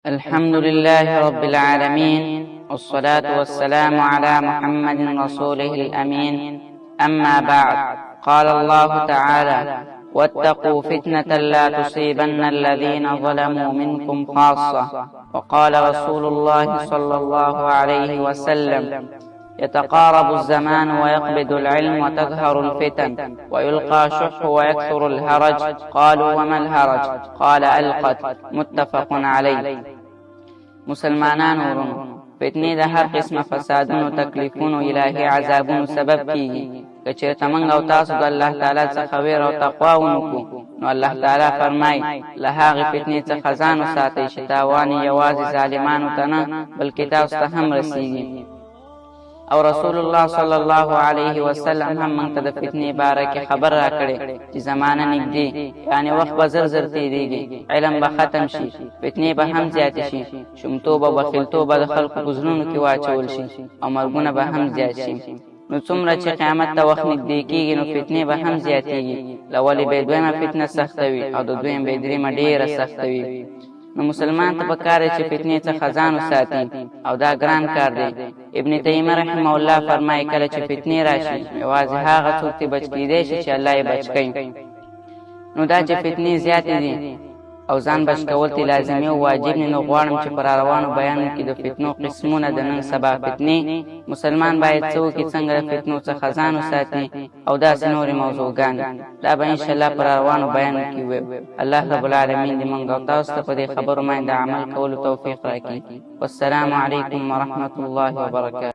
الحمد لله رب العالمين، والصلاة والسلام على محمد رسوله الأمين. أما بعد، قال الله تعالى: واتقوا فتنة لا تصيبن الذين ظلموا منكم خاصة. وقال رسول الله صلى الله عليه وسلم: يتقارب الزمان ويقبض العلم وتظهر الفتن ويلقى شح ويكثر الهرج. قالوا: وما الهرج؟ قال: القتل. متفق علیه. مسلمانانو ورونو، فتنې د هر قسمه فسادونو، تکلیفونو، الهي عذابونو سبب کیږي. که چېرته موږ او تاسو د الله تعالی څخه ویره او تقوا ونکړو، نو الله تعالی فرمایي: له هغې فتنې څخه ځان وساتئ چې تاوان یې یوازې ظالمانو ته نه، بلکې تاسو ته هم رسیږي. او رسول الله صلی الله علیه وسلم هم موږ ته د فتنې باره کې خبر راکړی چې زمانه نږدې، یعنی وخت به زر زر تېرېږي، علم به ختم شي، فتنې به هم زیاتې شي، شومتوب او بخیلتوب به د خلکو په زړونو کې واچول شي، او مرګونه به هم زیات شي. نو څومره چې قیامت ته وخت نږدې کېږي، نو فتنې به هم زیاتېږي. له ولې به دویمه فتنه سخته وي، او د دویم به درېیمه ډېره سخته وي. نو مسلمان ته پکار دی چې فتنې څخه ځان وساتي، او دا ګران کار دی. ابن تیمیه رحمه الله فرمایي: کله چې فتنې راشي، یوازې هغه څوک ته بچ کېدی شي چې الله یې بچ کوي. نو دا چې فتنې زیاتې دي او ځان بچ کول ته لازمي او واجب نه، نو غواړم چې پر روانو بیانو کې د فتنو قسمونه د نن سبا فتنې، مسلمان باید څه وکړي، څنګه د فتنو څخه ځان وساتي، او داسې نورې موضوعګانې. دا به انشاءالله پر روانو بیانو کې وي. الله رب العالمین دې موږ او تاسو ته په دې خبرو باندې عمل کولو توفیق راکړي. والسلام علیکم ورحمة الله وبرکاته.